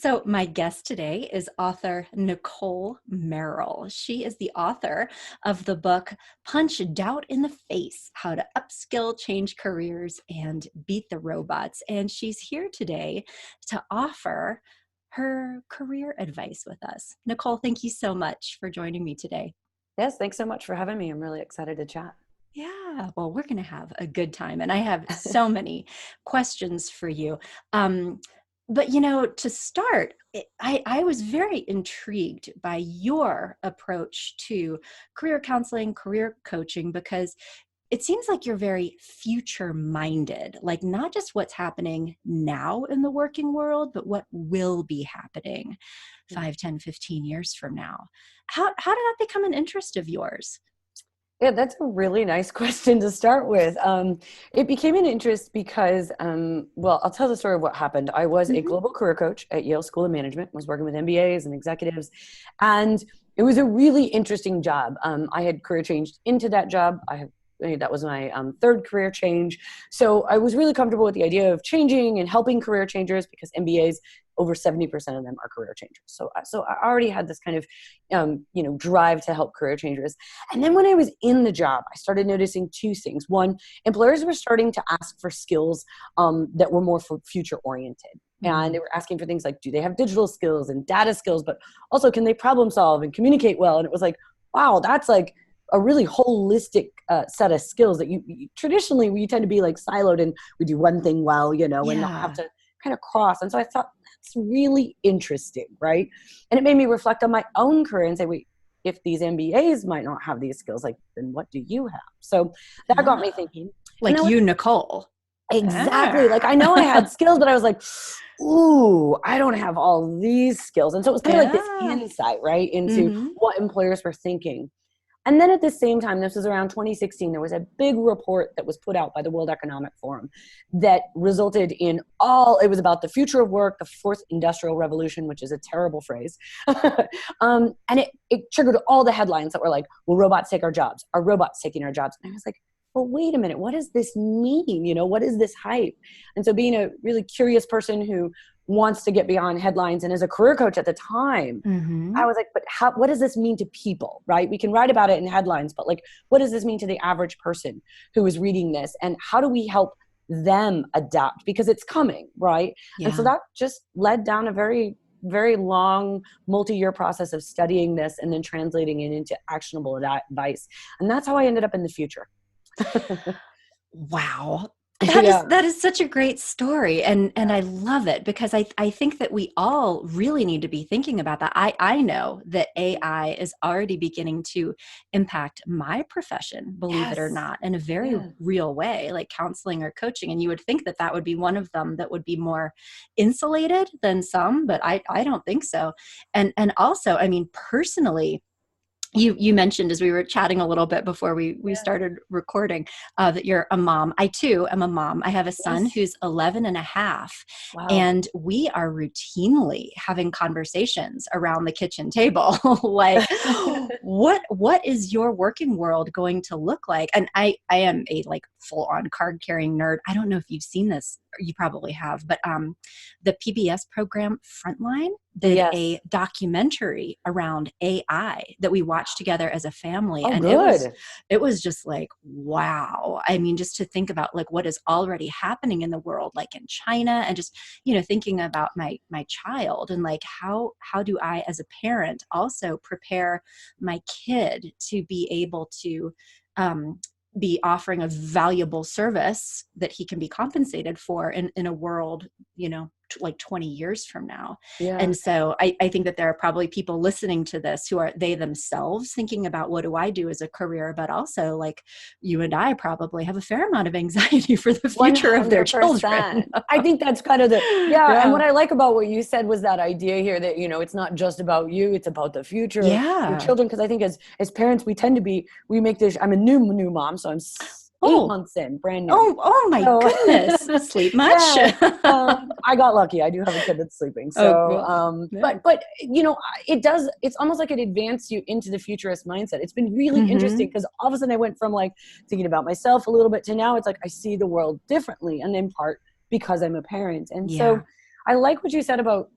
So, my guest today is author Nicolle Merrill. She is the author of the book Punch Doubt in the Face: How to Upskill, Change Careers, and Beat the Robots. And she's here today to offer her career advice with us. Nicolle, thank you so much for joining me today. Yes, thanks so much for having me. I'm really excited to chat. Yeah, well, we're going to have a good time. And I have so many questions for you. Um, but to start, I was very intrigued by your approach to career counseling, career coaching, because it seems like you're very future minded, like not just what's happening now in the working world, but what will be happening 5, 10, 15 years from now. How did that become an interest of yours? Yeah, that's a really nice question to start with. It became an interest because, well, I'll tell the story of what happened. I was a Mhm. global career coach at Yale School of Management, was working with MBAs and executives, and it was a really interesting job. I had career changed into that job. That was my third career change. So I was really comfortable with the idea of changing and helping career changers because MBAs, over 70% of them are career changers. So I already had this kind of, drive to help career changers. And then when I was in the job, I started noticing two things. One, employers were starting to ask for skills that were more future oriented. And they Mhm. were asking for things like, do they have digital skills and data skills, but also can they problem solve and communicate well? And it was like, wow, that's like a really holistic set of skills that traditionally we tend to be like siloed and we do one thing well, and not have Yeah. to kind of cross. And so I thought that's really interesting, right? And it made me reflect on my own career and say, wait, if these MBAs might not have these skills, like then what do you have? So that got me Ah, thinking. And like then you, Nicolle. exactly, like I Ah. know I had skills, but I was like, ooh, I don't have all these skills. And so it was kind of like this Yeah. insight, right, into Mhm. what employers were thinking. And then at the same time, this was around 2016, there was a big report that was put out by the World Economic Forum that resulted in it was about the future of work, the fourth industrial revolution, which is a terrible phrase. And it triggered all the headlines that were like, will robots take our jobs? Are robots taking our jobs? And I was like, well, wait a minute, what does this mean? What is this hype? And so being a really curious person who wants to get beyond headlines and as a career coach at the time, I Mhm. was like, but what does this mean to people, right? We can write about it in headlines, but like, what does this mean to the average person who is reading this? And how do we help them adapt? Because it's coming, right? And so Yeah. that just led down a very, very long multi-year process of studying this and then translating it into actionable advice. And that's how I ended up in the future. Wow. That is Yeah. that is such a great story, and I love it because I think that we all really need to be thinking about that. I know that AI is already beginning to impact my profession, believe it or Yes. not, in a very Yeah. real way, like counseling or coaching. And you would think that that would be one of them that would be more insulated than some, but I don't think so. And also, I mean, personally, you mentioned as we were chatting a little bit before we Yeah. started recording, that you're a mom. I too am a mom. I have a son Yes. who's 11 and a half, Wow. and we are routinely having conversations around the kitchen table like, what is your working world going to look like? And I am a like full on card carrying nerd. I don't know if you've seen this, you probably have, but the PBS program Frontline did Yes. a documentary around AI that we watched together as a family, Oh, and good. it was just like, wow. I mean, just to think about like what is already happening in the world, like in China, and just thinking about my child, and like how do I as a parent also prepare my kid to be able to um, be offering a valuable service that he can be compensated for in a world, like 20 years from now. Yeah. And so I think that there are probably people listening to this who are they themselves thinking about, what do I do as a career? But also, like, you and I probably have a fair amount of anxiety for the future of their children. 100%. I think that's kind of yeah. And Yeah. what I like about what you said was that idea here that, it's not just about you, it's about the future of your Yeah. children. Cause I think as parents, we make this, I'm a new mom. So I'm 8 Oh, months in, brand new. oh my So goodness. Sleep much? yeah, I got lucky. I do have a kid that's sleeping. Oh, So, well, yeah. but it's almost like it advanced you into the futurist mindset. It's been really interesting Hmm. because all of a sudden I went from like thinking about myself a little bit to now it's like I see the world differently, and in part because I'm a parent. And so Yeah. I like what you said about,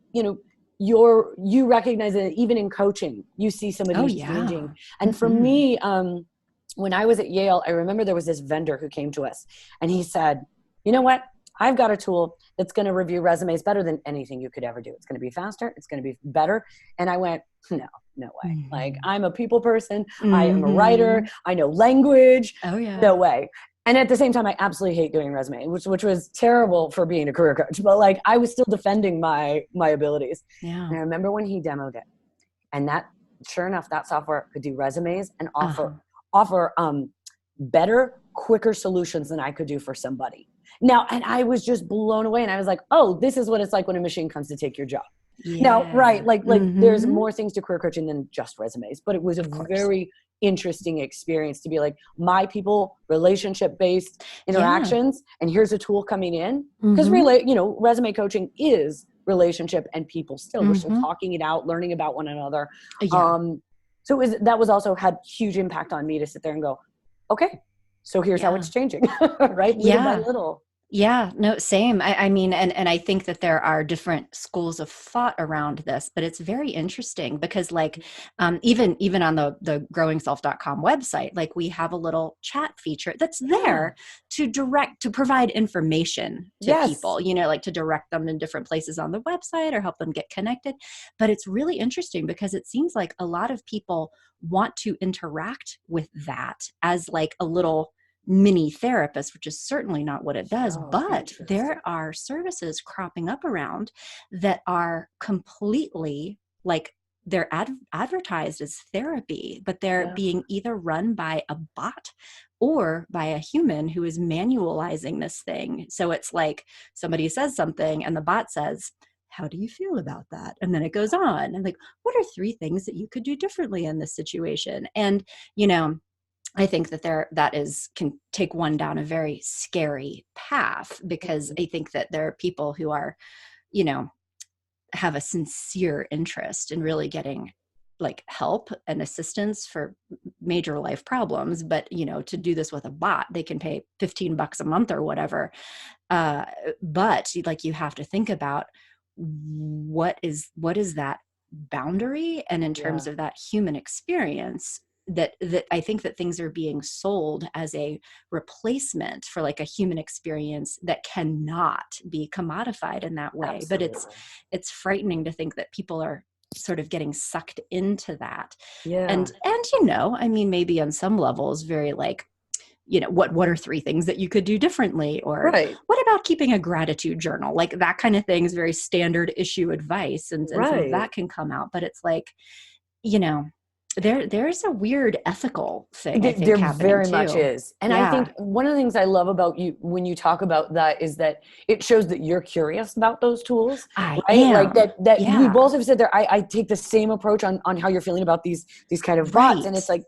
you recognize that even in coaching, you see some of Oh these yeah. changing. And for Mm-hmm. me, when I was at Yale, I remember there was this vendor who came to us and he said, you know what? I've got a tool that's going to review resumes better than anything you could ever do. It's going to be faster. It's going to be better. And I went, no, no way. Like, Mm-hmm. I'm a people person. I am a writer. Mm-hmm. I know language. Oh yeah. No way. And at the same time, I absolutely hate doing resume, which was terrible for being a career coach. But like, I was still defending my abilities. Yeah. And I remember when he demoed it, and that, sure enough, that software could do resumes and Uh-huh. offer better, quicker solutions than I could do for somebody. Now, and I was just blown away, and I was like, oh, this is what it's like when a machine comes to take your job. Now, right, Yeah. like there's Mm-hmm. more things to career coaching than just resumes, but it was a Of course. very interesting experience to be like, my people, relationship based Yeah. interactions, and here's a tool coming in. Because Mm-hmm. resume coaching is relationship and people still. We're still Mm-hmm. talking it out, learning about one another. Yeah. Um, so that was also had huge impact on me to sit there and go, okay, so here's how Yeah. it's changing, right? Little by Yeah. little. Yeah, no, same. I mean, and I think that there are different schools of thought around this, but it's very interesting because like even on the growingself.com website, like we have a little chat feature that's Yeah. there to provide information to Yes. people, like to direct them in different places on the website or help them get connected. But it's really interesting because it seems like a lot of people want to interact with that as like a little mini therapist, which is certainly not what it does. So But interesting. there are services cropping up around that are completely like they're advertised as therapy, but they're Yeah. being either run by a bot or by a human who is manualizing this thing. So it's like somebody says something and the bot says, how do you feel about that? And then it goes on and like, what are three things that you could do differently in this situation? And, you know, I think that that is can take one down a very scary path because I think that there are people who are, you know, have a sincere interest in really getting like help and assistance for major life problems, but to do this with a bot, they can pay $15 a month or whatever. Uh, but like you have to think about what is that boundary, and in terms Yeah. of that human experience, that I think that things are being sold as a replacement for like a human experience that cannot be commodified in that way. But it's Absolutely. it's frightening to think that people are sort of getting sucked into that. Yeah. And I mean, maybe on some levels very like, what are three things that you could do differently, or Right. what about keeping a gratitude journal, like that kind of thing is very standard issue advice, and some of Right. that can come out. But it's like, you know there's a weird ethical thing I think There happening very much too. is. And I Yeah, think one of the things I love about you when you talk about that is that it shows that you're curious about those tools, I right? Like am. that we Yeah, both have said there, I take the same approach on how you're feeling about these kind of bots. And it's right. like,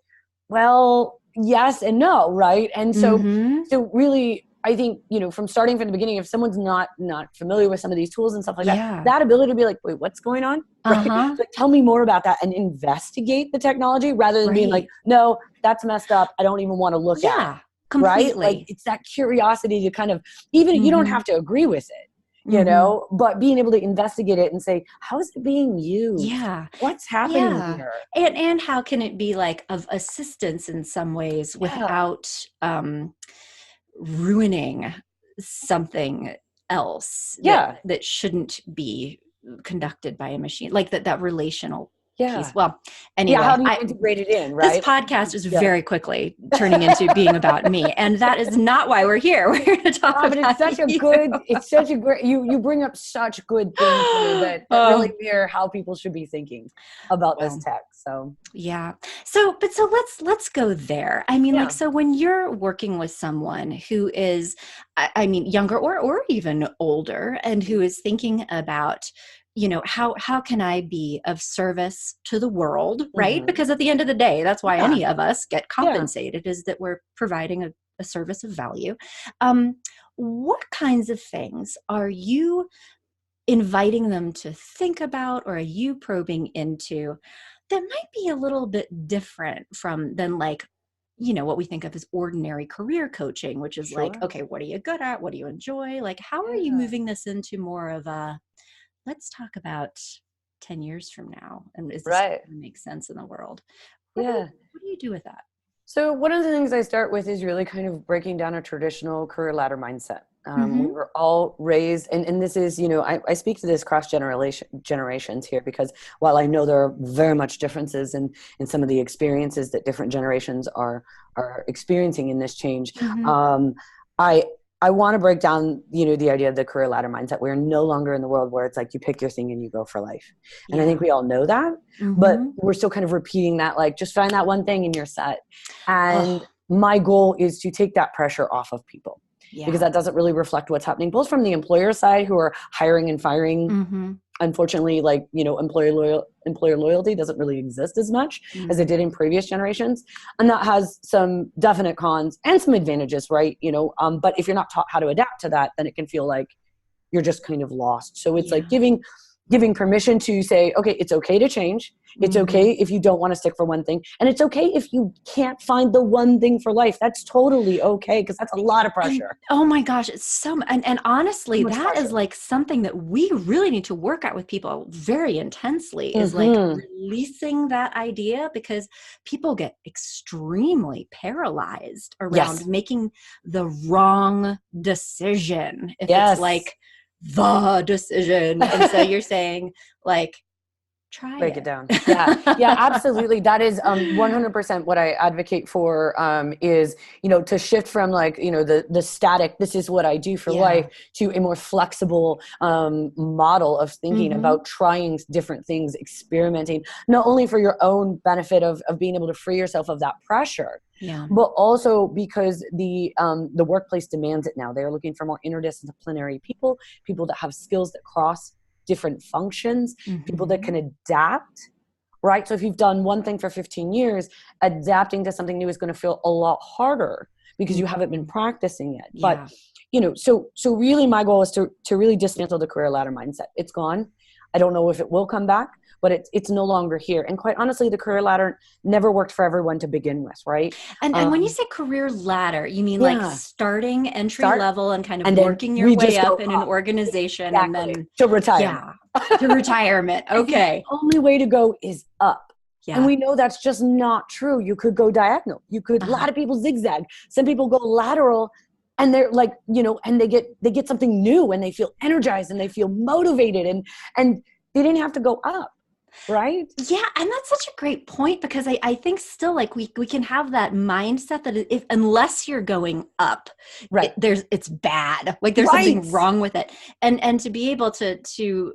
well, yes and no, right? And Mm-hmm. so really I think, from starting from the beginning, if someone's not familiar with some of these tools and stuff like that, Yeah. that ability to be like, wait, what's going on? Right? Uh-huh. Like, tell me more about that and investigate the technology rather than being like, Right. no, that's messed up. I don't even want to look at it. Yeah, Right? Like, completely. it's that curiosity to kind of, even you don't Mm-hmm. have to agree with it, Mm-hmm. but being able to investigate it and say, how is it being used? Yeah. What's happening Yeah. here? And how can it be like of assistance in some ways Yeah. without ruining something else that Yeah. that shouldn't be conducted by a machine, like that relational piece. Yeah. Well, Yeah. How anyway, do you I integrate it in? this Right. podcast is Yeah. very quickly turning into being about me, and that is not why we're here. We're here to talk But about you. it's such a great, you bring up such good things here that really Oh, mirror how people should be thinking about this well, tech. So yeah. So let's go there. I mean, like, yeah. so when you're working with someone who is, I mean, younger or even older, and who is thinking about, how can I be of service to the world, right? Hmm. Because at the end of the day, that's why Yeah. any of us get Yeah. compensated, is that we're providing a service of value. Um, what kinds of things are you inviting them to think about, or are you probing into that might be a little bit different from than like what we think of as ordinary career coaching, which is like, Sure. okay, what are you good at, what do you enjoy, like how are you Yeah. moving this into more of a let's talk about 10 years from now? And is this Right. going to make sense in the world? Yeah. What do you do with that? So one of the things I start with is really kind of breaking down a traditional career ladder mindset. We Mm-hmm. were all raised, and this is, I speak to this cross generations here, because while I know there are very much differences in some of the experiences that different generations are experiencing in this change, Mm-hmm. um, I I want to break down, the idea of the career ladder mindset. We're no longer in the world where it's like you pick your thing and you go for life. And I think Yeah. we all know that, but Mm-hmm. we're still kind of repeating that, like, just find that one thing and you're set. And Oh, my goal is to take that pressure off of people, because yeah. that doesn't really reflect what's happening, both from the employer side, who are hiring and firing. Mm-hmm. Unfortunately, like, employer loyalty doesn't really exist as much as it Mm. did in previous generations. And that has some definite cons and some advantages, right? But if you're not taught how to adapt to that, then it can feel like you're just kind of lost. So it's like Yeah. giving permission to say, okay, it's okay to change. It's Mm-hmm. okay if you don't want to stick for one thing. And it's okay if you can't find the one thing for life. That's totally okay, because that's a lot of And pressure. oh my gosh, it's and So honestly, much that is pressure. like something that we really need to work out with people very intensely, is like Mm-hmm. releasing that idea, because people get extremely paralyzed around Yes. making the wrong decision if it's Yes. like the decision. And so you're saying, like, try Break it down. Yeah. Yeah, it. absolutely. That is 100% what I advocate for, is, to shift from, like, the static, this is what I do for life, Yeah. to a more flexible model of thinking Mm-hmm. about trying different things, experimenting, not only for your own benefit of being able to free yourself of that pressure, Yeah. but also because the workplace demands it now. They're looking for more interdisciplinary people that have skills that cross different functions, people that Mm-hmm. can adapt, right? So if you've done one thing for 15 years, adapting to something new is going to feel a lot harder because you haven't been Mm-hmm. practicing it. But, Yeah. so really my goal is to really dismantle the career ladder mindset. It's gone. I don't know if it will come back, but it's no longer here. And quite honestly, the career ladder never worked for everyone to begin with, right? And when you Um, say career ladder, you mean like yeah, starting entry start level and kind of and then working your we way just up go in an up. organization, and Exactly. then, To retirement. yeah, to retirement. And the Okay. only way to go is up. And Yeah. we know that's just not true. You could go diagonal. A Uh-huh. lot of people zigzag. Some people go lateral, and they're like, and they get something new, and they feel energized and they feel motivated, and they didn't have to go up, right? Yeah, and that's such a great point, because I think still, like, we can have that mindset that if unless you're going up, Right. it's bad. Like, there's Right. something wrong with it. And to be able to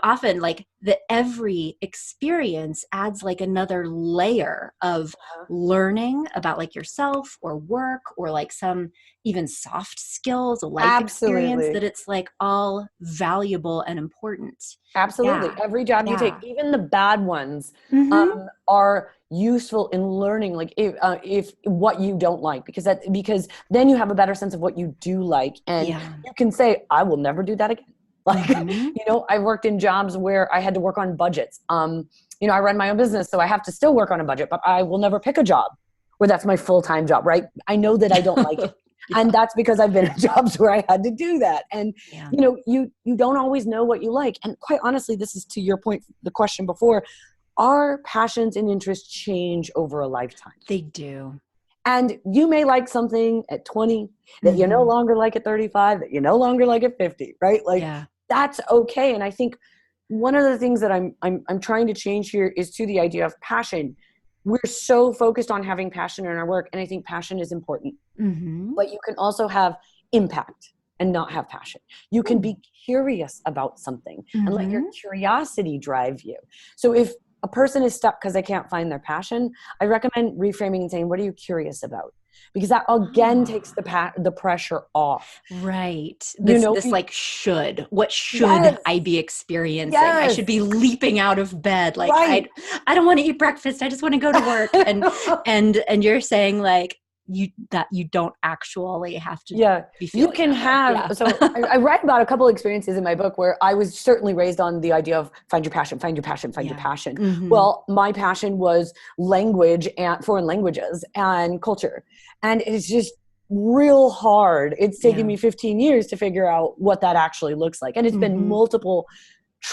often, like, the every experience adds like another layer of learning about, like, yourself or work, or like some even soft skills, a life experience, Absolutely. that it's like all valuable and important. Absolutely. Yeah. Every job you take, Yeah. even the bad ones, Mm-hmm. are useful in learning, like, if what you don't like, because then you have a better sense of what you do like, and Yeah. you can say, I will never do that again. Like, Mhm. I worked in jobs where I had to work on budgets. I run my own business, so I have to still work on a budget, but I will never pick a job where that's my full-time job, right? I know that I don't like it. And Yeah. that's because I've been in jobs where I had to do that. And Yeah. you don't always know what you like. And quite honestly, this is to your point, the question before, our passions and interests change over a lifetime. They do. And you may like something at 20 that you no Mhm. longer like at 35, that you no longer like at 50, right? Like, Yeah. that's okay. And I think one of the things that I'm trying to change here is to the idea of passion. We're so focused on having passion in our work, and I think passion is important. Mhm. But you can also have impact and not have passion. You can Ooh. be curious about something and let your Mhm. curiosity drive you. So if a person is stuck because they can't find their passion, I recommend reframing and saying, what are you curious about? Because that again takes Ah. the pressure off. Right. You This know, this like what should yes, I be experiencing? I yes, should be leaping out of bed, like, right. I don't want to eat breakfast. I just want to go to work. And you're saying, like, you don't actually have to Yeah, be you feeling can that way. have. Yeah. So I write about a couple experiences in my book where I was certainly raised on the idea of find your passion, find your passion, find your Yeah. passion. Mhm. Well, my passion was language and foreign languages and culture. And it's just real hard. It's taken Yeah. me 15 years to figure out what that actually looks like. And it's been Mhm. multiple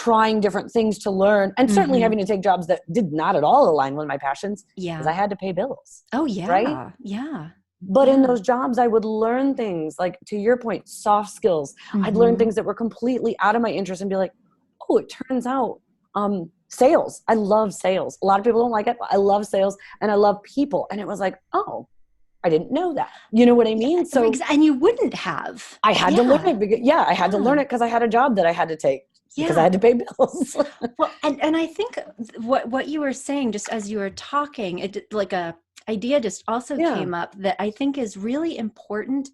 trying different things to learn, and certainly Mm-hmm. having to take jobs that did not at all align with my passions because I Yeah. had to pay bills, Oh, right? yeah. Yeah. But in Yeah. those jobs, I would learn things like, to your point, soft skills. I'd learn Mm-hmm. things that were completely out of my interest and be like, oh, it turns out sales. I love sales. A lot of people don't like it, but I love sales and I love people. And it was like, oh, I didn't know that. You know what I Yeah. mean? So And you wouldn't have. I had to learn Yeah. it. Because, yeah, I had to Yeah. learn it because I had a job that I had to take because I Yeah. had to pay bills. Well, and I think what you were saying just as you were talking, like a idea just also Yeah. came up that I think is really important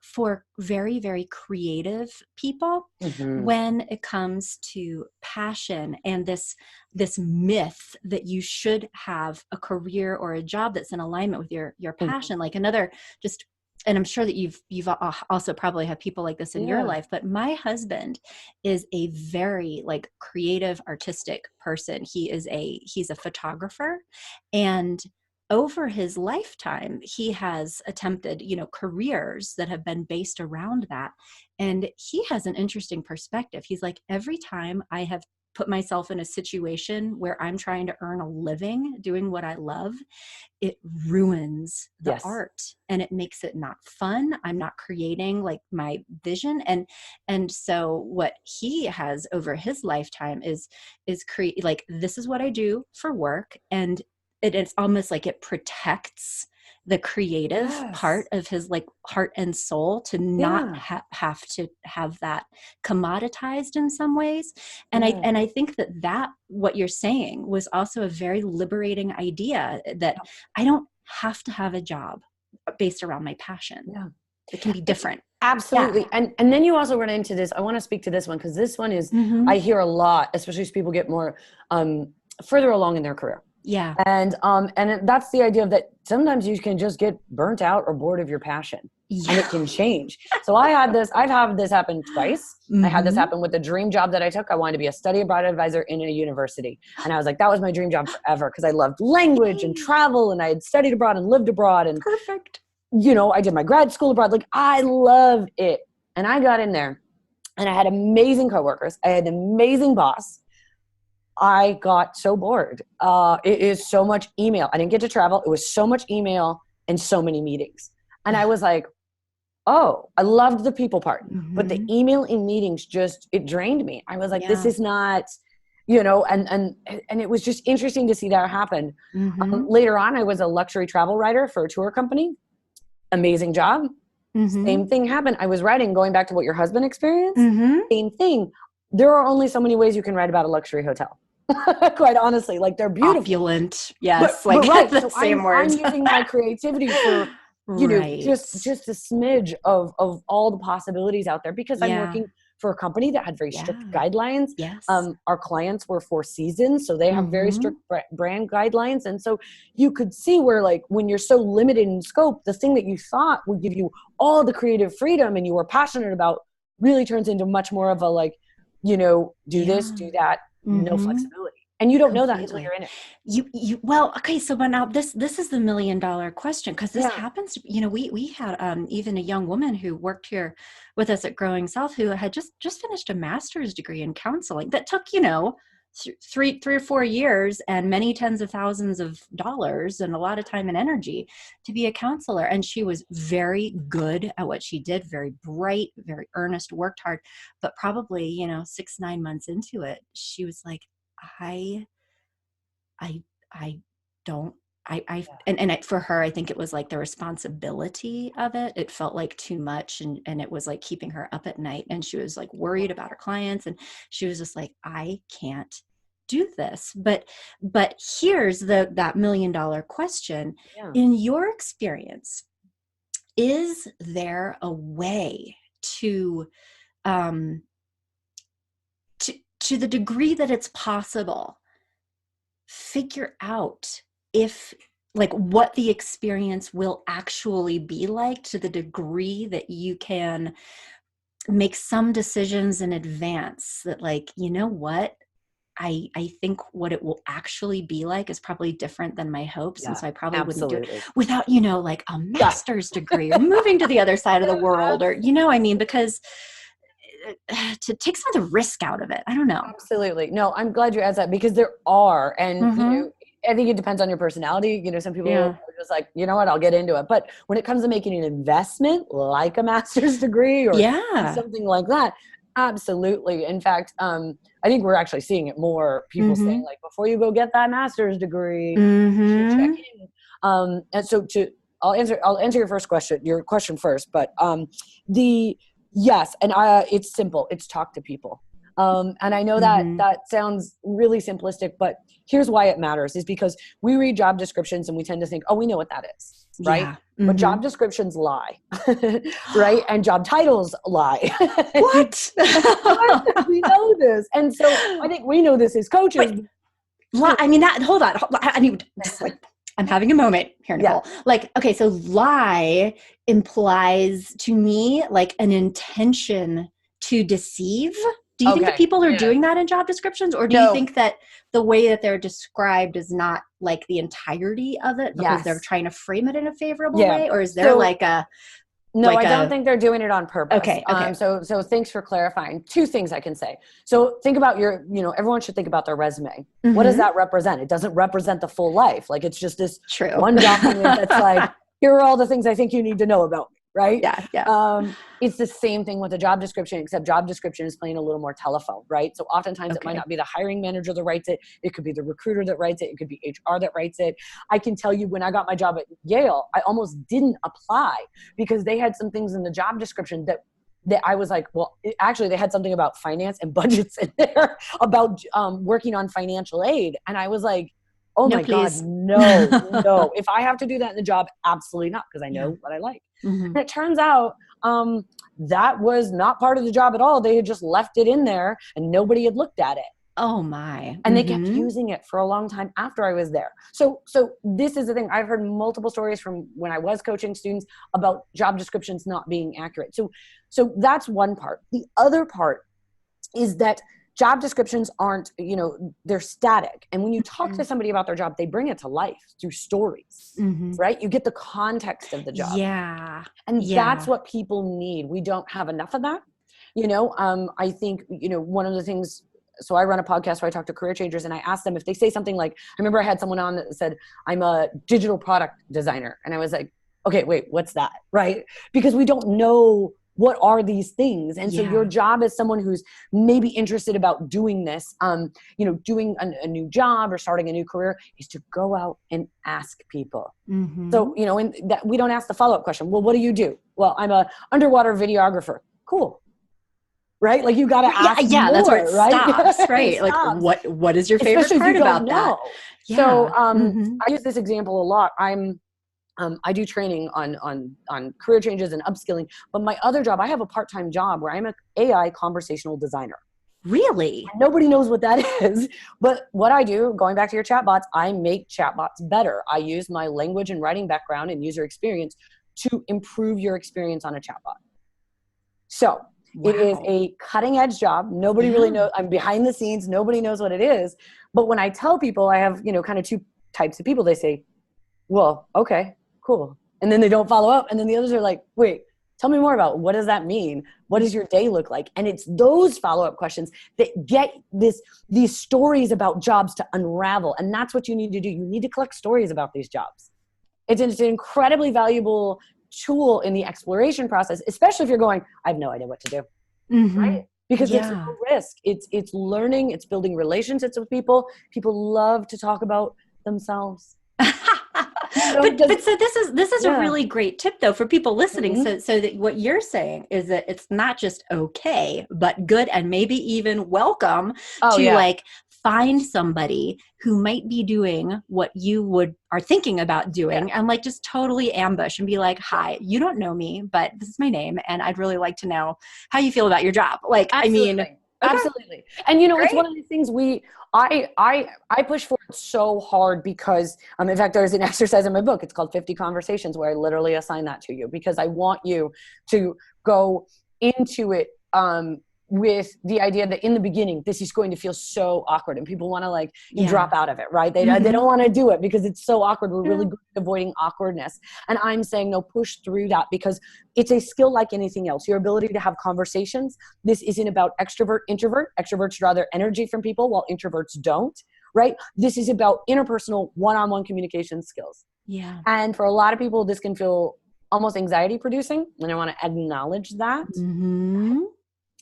for very, very creative people Mm-hmm. when it comes to passion and this myth that you should have a career or a job that's in alignment with your Mm-hmm. passion. Like another just, and I'm sure that you've also probably have people like this in your Yeah. life, but my husband is a very like creative artistic person. He's a photographer, and over his lifetime he has attempted, careers that have been based around that. And he has an interesting perspective. He's like, every time I have put myself in a situation where I'm trying to earn a living doing what I love, it ruins the Yes. art and it makes it not fun. I'm not creating like my vision. And so what he has over his lifetime is create, like, this is what I do for work. And it's almost like it protects the creative part Yes. of his like heart and soul to not Yeah. have to have that commoditized in some ways. and i Yeah. and i think that what you're saying was also a very liberating idea, that I don't have to have a job based around my passion. Yeah. It can be different. Yeah. Absolutely. And then you also run into this. I want to speak to this one because this one is, Mm-hmm. I hear a lot, especially as people get more further along in their career. Yeah. That's the idea of that sometimes you can just get burnt out or bored of your passion and Yeah. it can change. So I've had this happen twice. I had this Mm-hmm. happen with the dream job that I took. I wanted to be a study abroad advisor in a university. And I was like, that was my dream job forever because I loved language and Yay. travel and I had studied abroad and lived abroad. And Perfect. I did my grad school abroad. Like I loved it. And I got in there and I had amazing coworkers. I had an amazing boss. I got so bored. It is so much email. I didn't get to travel. It was so much email and so many meetings. And I was like, oh, I loved the people part, but the Mm-hmm. email and meetings it drained me. I was like, this Yeah. is not, and it was just interesting to see that happen. Mm-hmm. Later on, I was a luxury travel writer for a tour company. Amazing job. Mm-hmm. Same thing happened. I was writing, going back to what your husband experienced. Mm-hmm. Same thing. There are only so many ways you can write about a luxury hotel. Quite honestly, like they're beautiful. Opulent. But Yes. but Like right. the So same I'm words. using my creativity for, Right. just a smidge of all the possibilities out there because I'm Yeah. working for a company that had very strict Yeah. guidelines. Yes. Our clients were Four Seasons, so they have very Mm-hmm. strict brand guidelines. And so you could see where, like, when you're so limited in scope, the thing that you thought would give you all the creative freedom and you were passionate about really turns into much more of a, like, do this, Yeah. do that, no Mm-hmm. flexibility. And you don't know that until Completely. you're in it. Well, okay, so but now this is the $1 million question, because this Yeah. happens, we had even a young woman who worked here with us at Growing Self who had just finished a master's degree in counseling that took, 3 or 4 years and many tens of thousands of dollars and a lot of time and energy to be a counselor. And she was very good at what she did, very bright, very earnest, worked hard, but probably, 6, 9 months into it, she was like, I I I don't for her, I think it was like the responsibility of it. It felt like too much, and it was like keeping her up at night, and she was like worried about her clients, and she was just like, I can't do this. But here's that $1 million question. Yeah. In your experience, is there a way to um to the degree that it's possible, figure out if, like, what the experience will actually be like, to the degree that you can make some decisions in advance that, like, what, I think what it will actually be like is probably different than my hopes, and Yeah, so I probably wouldn't do it absolutely. without, like a Yeah. master's degree or moving to the other side of the world, or I mean, because to take some of the risk out of it. I don't know. Absolutely. No, I'm glad you asked that, because there are, and Mm-hmm. I think it depends on your personality. Some people Yeah. are just like, you know what, I'll get into it. But when it comes to making an investment, like a master's degree or Yeah. something like that, absolutely. In fact, I think we're actually seeing it more. People saying Mm-hmm. like, before you go get that master's degree, you should check Mm-hmm. in. And so I'll answer your question first, but the yes, and it's simple. It's talk to people. And I know that Mm-hmm. that sounds really simplistic, but here's why it matters, is because we read job descriptions and we tend to think, oh, we know what that is, right? Yeah. But Mm-hmm. job descriptions lie, right? And job titles lie. What? What? We know this. And so I think we know this as coaches. Wait, I mean that. Hold on. I mean, just like I'm having a moment here, Yeah. Nicolle. Like, okay, so lie implies to me like an intention to deceive. Do you think that Okay. people are Yeah. doing that in job descriptions, or do you No. think that the way that they're described is not like the entirety of it because they're Yes. trying to frame it in a favorable Yeah. way, or is there So like a no, like I don't a think they're doing it on purpose. okay, okay, So thanks for clarifying. Two things I can say. So think about everyone should think about their resume. What does mm-hmm. that represent? It doesn't represent the full life. Like, it's just this True. one document that's like, here are all the things I think you need to know about me, right? Yeah, yeah. It's the same thing with a job description, except job description is playing a little more telephone, right? So oftentimes it might Okay. not be the hiring manager that writes it. It could be the recruiter that writes it. It could be HR that writes it. I can tell you, when I got my job at Yale, I almost didn't apply because they had some things in the job description that I was like, well, actually they had something about finance and budgets in there about working on financial aid. And I was like, oh No, my God, please. no, no. If I have to do that in the job, absolutely not, because I Yeah. know what I like. Mm-hmm. And it turns out that was not part of the job at all. They had just left it in there and nobody had looked at it. Oh my. And they kept Mm-hmm. using it for a long time after I was there. So this is the thing. I've heard multiple stories from when I was coaching students about job descriptions not being accurate. So that's one part. The other part is that job descriptions aren't, they're static. And when you talk to somebody about their job, they bring it to life through stories, Mm-hmm. right? You get the context of the job. Yeah. And that's Yeah. what people need. We don't have enough of that. I think, one of the things, so I run a podcast where I talk to career changers and I ask them if they say something like, I remember I had someone on that said, I'm a digital product designer. And I was like, okay, wait, what's that? Right? Because we don't know what are these things. And so your job as someone who's maybe interested about doing this, doing a new job or starting a new career, is to go out and ask people. Mm-hmm. So, and that we don't ask the follow-up question. Well, what do you do? Well, I'm a underwater videographer. Cool. Right? Like, you got to ask more, that's where it right? stops, right? It Like, stops. what is your favorite Especially if part you don't about that? know. Yeah. So Mm-hmm. I use this example a lot. I do training on career changes and upskilling, but my other job, I have a part-time job where I'm an AI conversational designer. Really? Nobody knows what that is, but what I do, going back to your chatbots, I make chatbots better. I use my language and writing background and user experience to improve your experience on a chatbot. So it is a cutting edge job. Nobody really knows. I'm behind the scenes. Nobody knows what it is. But when I tell people, I have, kind of two types of people. They say, well, okay, cool. And then they don't follow up. And then the others are like, wait, tell me more about what does that mean? What does your day look like? And it's those follow-up questions that get these stories about jobs to unravel. And that's what you need to do. You need to collect stories about these jobs. It's an incredibly valuable tool in the exploration process, especially if you're going, I have no idea what to do. Mm-hmm. Right? Because it's Yeah. no risk. It's learning, it's building relationships with people. People love to talk about themselves. But so this is a really great tip though for people listening. Mm-hmm. So that what you're saying is that it's not just okay, but good and maybe even welcome to like find somebody who might be doing what you are thinking about doing and like just totally ambush and be like, hi, you don't know me, but this is my name and I'd really like to know how you feel about your job. Like, absolutely. I mean, absolutely. And Great. It's one of the things I push for it so hard because in fact, there's an exercise in my book. It's called 50 Conversations where I literally assign that to you because I want you to go into it with the idea that in the beginning, this is going to feel so awkward and people want to like Yeah. drop out of it, right? They Mm-hmm. don't want to do it because it's so awkward. We're really Yeah. good at avoiding awkwardness. And I'm saying, no, push through that because it's a skill like anything else. Your ability to have conversations. This isn't about extrovert, introvert. Extroverts draw their energy from people while introverts don't, right? This is about interpersonal one-on-one communication skills. Yeah. And for a lot of people, this can feel almost anxiety producing. And I want to acknowledge that. Mm-hmm.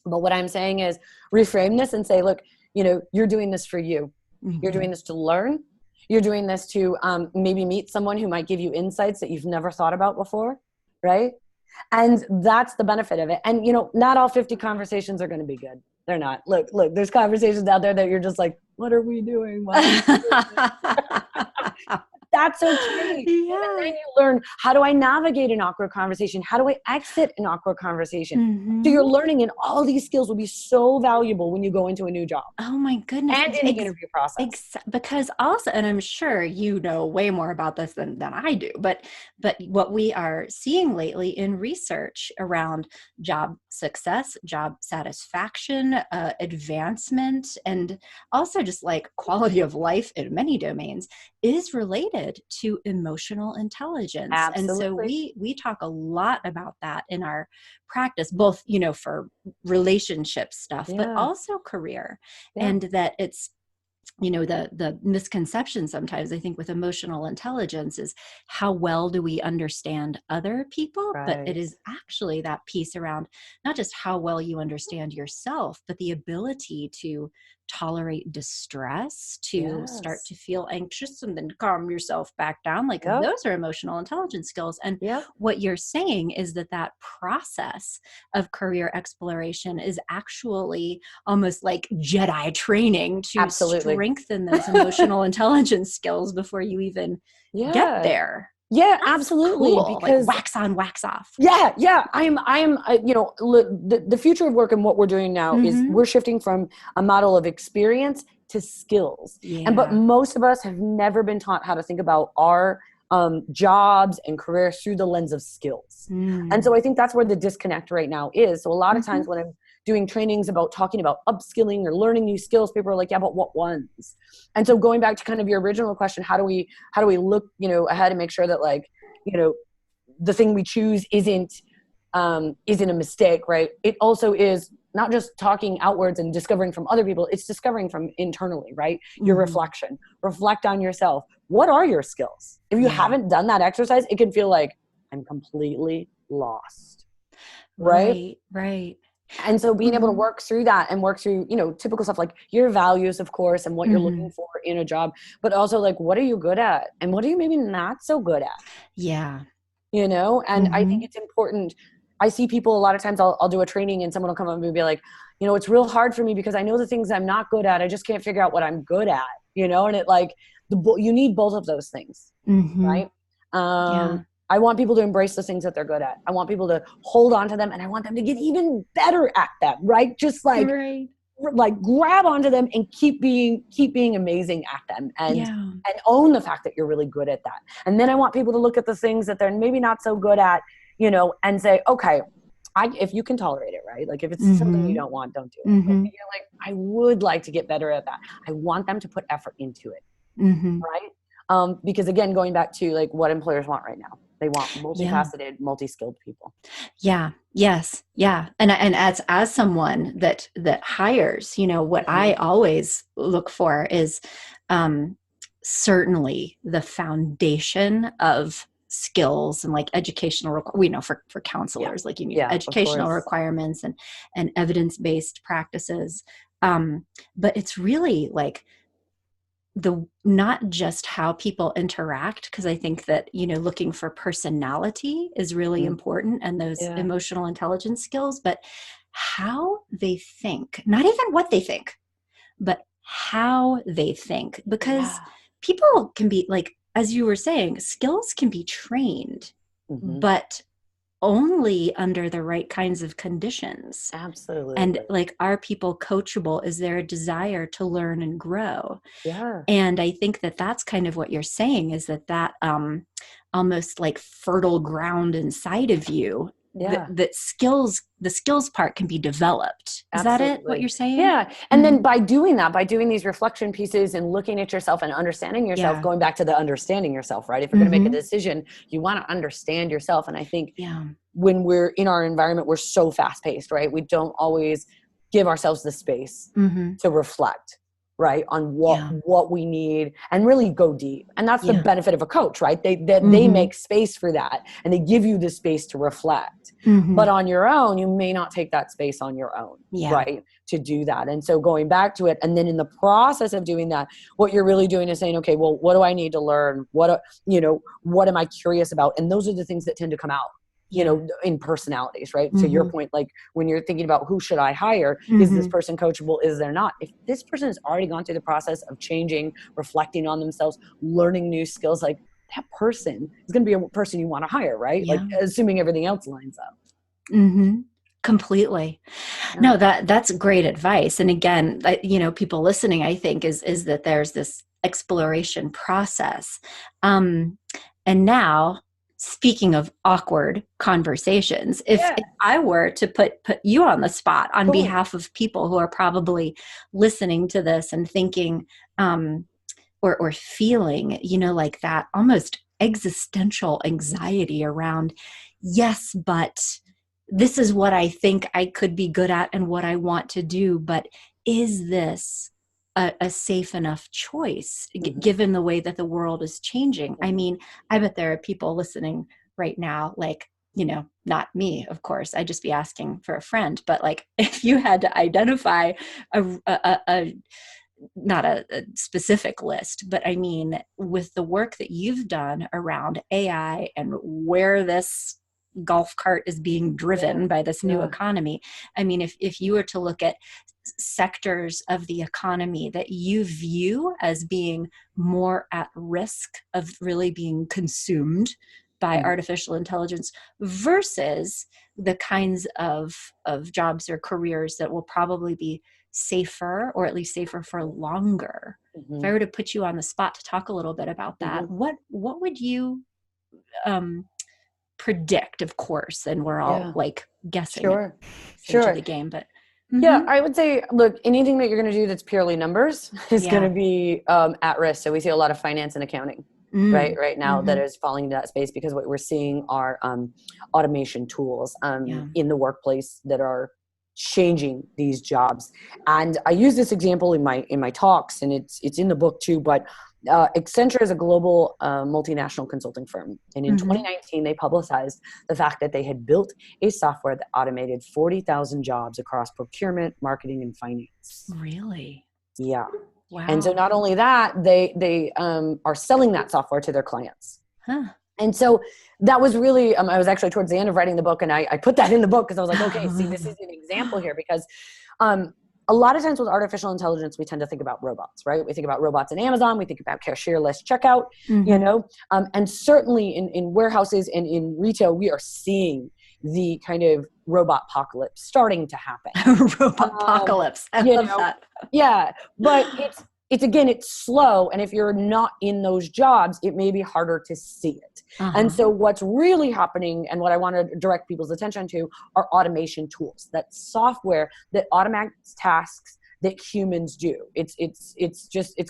But what I'm saying is reframe this and say, look, you're doing this for you. You're Mm-hmm. doing this to learn. You're doing this to maybe meet someone who might give you insights that you've never thought about before, right? And that's the benefit of it. And, not all 50 conversations are going to be good. They're not. Look, there's conversations out there that you're just like, what are we doing? Why are we doing this? That's okay. Even Yeah. then you learn, how do I navigate an awkward conversation? How do I exit an awkward conversation? So Mm-hmm. you're learning, and all these skills will be so valuable when you go into a new job Oh my goodness. and in the interview process. Because also, and I'm sure you know way more about this than I do, but what we are seeing lately in research around job success, job satisfaction, advancement, and also just like quality of life in many domains is related to emotional intelligence. And so Absolutely. we talk a lot about that in our practice, both for relationship stuff, but Yeah. also career. Yeah. And that it's the misconception sometimes I think with emotional intelligence is how well do we understand other people, but it Right. is actually that piece around not just how well you understand yourself, but the ability to tolerate distress, to start Yes. to feel anxious and then calm yourself back down. Like Yep. those are emotional intelligence skills. And Yep. what you're saying is that process of career exploration is actually almost like Jedi training to Absolutely. strengthen those emotional intelligence skills before you even get Yeah. there. Yeah, That's absolutely. cool. Like Because wax on, wax off. yeah, the future of work and what we're doing now is Mm-hmm. we're shifting from a model of experience to skills. But Yeah. most of us have never been taught how to think about our jobs and careers through the lens of skills. And Mm. so I think that's where the disconnect right now is. So a lot of Mm-hmm. times when I'm doing trainings about talking about upskilling or learning new skills, people are like, yeah, but what ones? And so going back to kind of your original question, how do we look, ahead and make sure that like, the thing we choose isn't a mistake, right? It also is not just talking outwards and discovering from other people, it's discovering from internally, right? Your Mm-hmm. reflection. Reflect on yourself. What are your skills? If you Yeah. haven't done that exercise, it can feel like I'm completely lost, right? Right. Right. And so being able to Mm-hmm. work through that and work through, typical stuff like your values, of course, and what you're Mm-hmm. looking for in a job, but also like, what are you good at? And what are you maybe not so good at? Yeah. And I think Mm-hmm. it's important. I see people a lot of times, I'll do a training and someone will come up and be like, it's real hard for me because I know the things I'm not good at. I just can't figure out what I'm good at, and it like, you need both of those things, Mm-hmm. right? Yeah. I want people to embrace the things that they're good at. I want people to hold on to them, and I want them to get even better at them, right? Just Right. like grab onto them and keep being amazing at them, Yeah. and own the fact that you're really good at that. And then I want people to look at the things that they're maybe not so good at, and say, okay, if you can tolerate it, right? Like if it's something you Mm-hmm. don't want, don't do it. But if Mm-hmm. you're like, I would like to get better at that, I want them to put effort into it, Mm-hmm. right? Because again, going back to like what employers want right now, they want Yeah. multifaceted, multi-skilled people. Yeah. Yes. Yeah. And as someone that hires, what I Mhm. always look for is um certainly the foundation of skills and like educational we know for Yeah, counselors, like you need yeah, of educational course. requirements and evidence-based practices. But it's really like the not just how people interact, because I think that looking for personality is really Mm. important and those Yeah, emotional intelligence skills, but how they think, not even what they think, but how they think, because yeah. people can be like, as you were saying, skills can be trained, Hmm. but only under the right kinds of conditions. And Absolutely. like, are people coachable? Is there a desire to learn and grow? Yeah. And I think that that's kind of what you're saying, is that almost like fertile ground inside of you Yeah. the skills part can be developed. Is that it? What Absolutely. you're saying? Yeah. And Mm-hmm. then by doing that, by doing these reflection pieces and looking at yourself and understanding yourself, Yeah. going back to the understanding yourself, right? If you're going to make a Mm-hmm. decision, you want to understand yourself. And I think Yeah. when we're in our environment, we're so fast paced, right? We don't always give ourselves the space Mm-hmm. to reflect, right, on Yeah. what we need and really go deep. And that's the Yeah. benefit of a coach, right? They Mm-hmm. make space for that and they give you the space to reflect. Mm-hmm. But on your own, you may not take that space on your own, Yeah. right, to do that. And so going back to it, and then in the process of doing that, what you're really doing is saying, okay, well, what do I need to learn? What am I curious about? And those are the things that tend to come out, Yeah. in personalities, right? To your Mm-hmm. point, like when you're thinking about who should I hire, is this Mm-hmm. person coachable? Is there not? If this person has already gone through the process of changing, reflecting on themselves, learning new skills, like that person is going to be a person you want to hire, right? Like Yeah. assuming everything else lines up. Mm-hmm. Completely. Yeah. No, that's great advice. And again, people listening, I think, is that there's this exploration process. Um, and now, speaking of awkward conversations, if Yeah. I were to put you on the spot on Cool. behalf of people who are probably listening to this and thinking, or feeling, like that almost existential anxiety around, yes, but this is what I think I could be good at and what I want to do, but is this a safe enough choice Mm-hmm. given the way that the world is changing? I Mm-hmm. mean, I bet there are people listening right now, like, not me, of course, I'd just be asking for a friend, but like if you had to identify a not a specific list, but I mean, with the work that you've done around AI and where this golf cart is being Yeah. driven by this new Yeah. economy, I mean, if you were to look at sectors of the economy that you view as being more at risk of really being consumed by Mm-hmm. artificial intelligence versus the kinds of jobs or careers that will probably be safer, or at least safer for longer. If Mm-hmm. I were to put you on the spot to talk a little bit about that, Mm-hmm. what would you um, predict? Of course, and we're all Yeah. like guessing at Sure. this stage of Sure. the game, but Yeah, mhm, I would say, look, anything that you're going to do that's purely numbers is going yeah, to be at risk. So we see a lot of finance and accounting, mm, right now that mm-hmm, is falling into that space because what we're seeing are automation tools yeah, in the workplace that are changing these jobs. And I use this example in my talks, and it's in the book too. But Accenture is a global multinational consulting firm, and in mm-hmm, 2019 they publicized the fact that they had built a software that automated 40,000 jobs across procurement, marketing, and finance. really, Yeah. And so wow, not only that, they are selling that software to their clients. huh. And so that was really, I was actually towards the end of writing the book, and I put that in the book because I was like, okay, see, this is an example here because um, a lot of times with artificial intelligence, we tend to think about robots, right? We think about robots in Amazon, we think about cashierless checkout, Mm-hmm. and certainly in warehouses and in retail, we are seeing the kind of robot apocalypse starting to happen. Robot Um, apocalypse, I you love know, that. yeah, but it's again, it's slow, and if you're not in those jobs, it may be harder to see it. And Uh-huh. so what's really happening, and what I want to direct people's attention to, are automation tools, that software that automates tasks that humans do. It's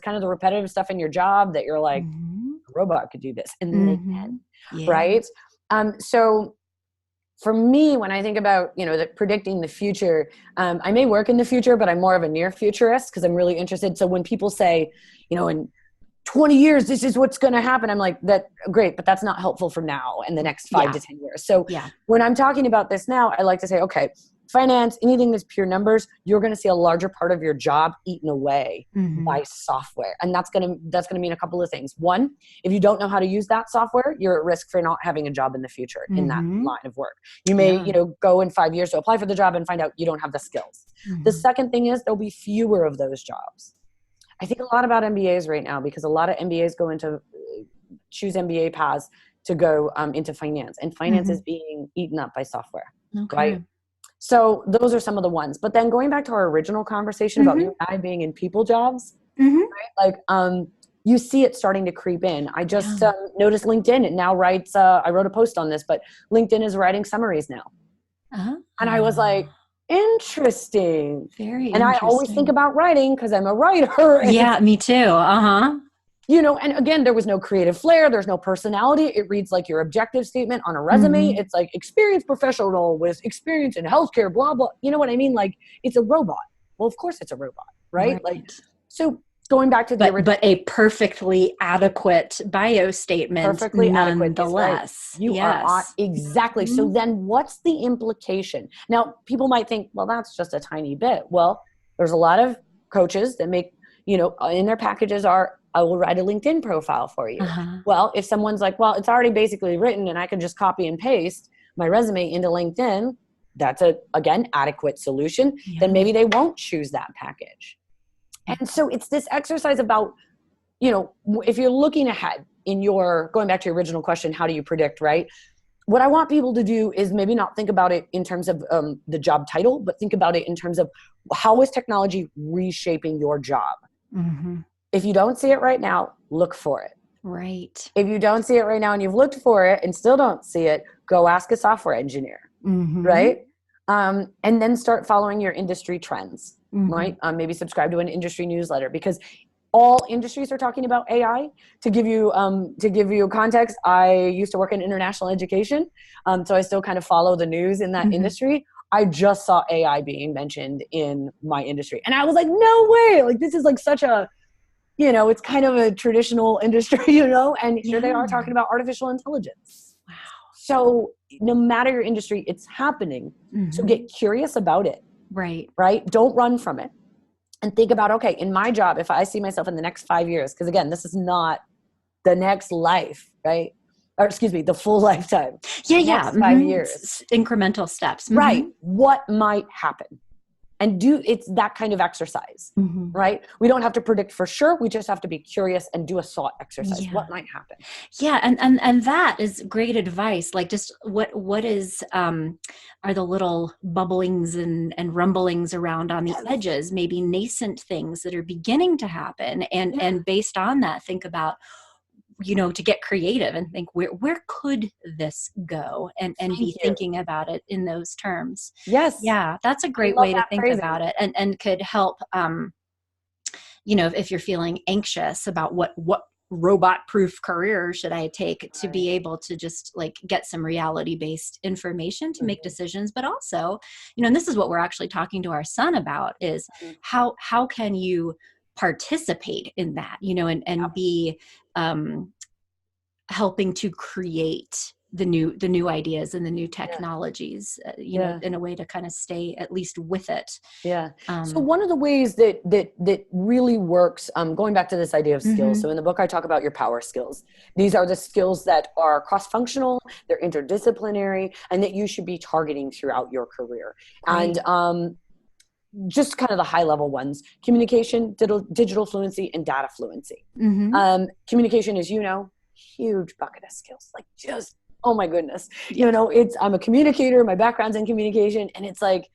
kind of the repetitive stuff in your job that you're like, Mm-hmm. a robot could do this, and then they can, Mm-hmm. Yeah. right? So for me, when I think about, predicting the future, I may work in the future, but I'm more of a near futurist because I'm really interested. So when people say, in 20 years, this is what's going to happen, I'm like, that great, but that's not helpful for now and the next 5 Yeah. to 10 years. So Yeah. when I'm talking about this now, I like to say, okay, finance, anything that's pure numbers, you're going to see a larger part of your job eaten away Mm-hmm. by software. And that's going to mean a couple of things. One, if you don't know how to use that software, you're at risk for not having a job in the future in that Mm-hmm. line of work. You may, Yeah. go in 5 years to apply for the job and find out you don't have the skills. The Mm-hmm. second thing is there'll be fewer of those jobs. I think a lot about MBAs right now because a lot of MBAs choose MBA paths to go into finance, and finance Mm-hmm. is being eaten up by software, right? Okay. So those are some of the ones. But then going back to our original conversation about Mm-hmm. you and I being in people jobs, Mm-hmm. like you see it starting to creep in. I just Yeah. noticed LinkedIn. It now writes, I wrote a post on this, but LinkedIn is writing summaries now. And I was like, Ah, interesting. very And I always think interesting. about writing because I'm a writer. And it's, Yeah, me too. Uh-huh. and again, there was no creative flair. There's no personality. It reads like your objective statement on a resume. Hmm. It's like experienced professional with experience in healthcare, blah, blah. You know what I mean? Like, it's a robot. Well, of course it's a robot, right? Like, Right. so going back to the But original, a perfectly adequate bio statement perfectly adequate is right. nonetheless. You are on Yes. exactly. So Mhm. then what's the implication? Now, people might think, well, that's just a tiny bit. Well, there's a lot of coaches that make, in their packages are, I will write a LinkedIn profile for you. Uh-huh. Well, if someone's like, well, it's already basically written and I can just copy and paste my resume into LinkedIn, that's again, adequate solution, then Yeah. maybe they won't choose that package. And so it's this exercise about, if you're looking ahead in your, going back to your original question, how do you predict, right? What I want people to do is maybe not think about it in terms of the job title, but think about it in terms of how is technology reshaping your job? Hmm. If you don't see it right now, look for it. Right. If you don't see it right now and you've looked for it and still don't see it, go ask a software engineer, Hmm. right? And then start following your industry trends, Hmm. right? Maybe subscribe to an industry newsletter because all industries are talking about AI. To give you context, I used to work in international education, so I still kind of follow the news in that Hmm. industry. I just saw AI being mentioned in my industry, and I was like, "No way! Like this is like such a, it's kind of a traditional industry, And here they Yeah. are talking about artificial intelligence. Wow. So no matter your industry, it's happening. So Hmm. get curious about it, Right. right? Don't run from it and think about, okay, in my job, if I see myself in the next 5 years, because again, this is not the next life, right? Or excuse me, the full lifetime, Yeah, the yeah. next five Hmm. years, Incremental steps. right? Hmm. What might happen? And it's that kind of exercise, Hmm. right? We don't have to predict for sure. We just have to be curious and do a thought exercise. Yeah. What might happen? Yeah, and that is great advice. Like, just what is are the little bubblings and rumblings around on the Yes. edges, maybe nascent things that are beginning to happen, Yeah. and based on that, think about, to get creative and think, where could this go, and Thank be you. thinking about it in those terms. Yes. Yeah, that's a I great love way to that think phrasing. about it, and could help, if you're feeling anxious about what robot proof career should I take, to Right. be able to just like get some reality based information to make Mhm. decisions. But also, and this is what we're actually talking to our son about, is Mhm. how can you participate in that, and Yep. be um, helping to create the new ideas and the new Yeah. technologies, Yeah. in a way to kind of stay at least with it. Yeah. So um, one of the ways that really works, going back to this idea of skills. So mhm. in the book, I talk about your power skills. These are the skills that are cross-functional, they're interdisciplinary, and that you should be targeting throughout your career. And Great. just kind of the high-level ones: communication, digital fluency, and data fluency. Hmm. Communication is, huge bucket of skills. Like just, oh my goodness, Yeah. I'm a communicator. My background's in communication, and it's like,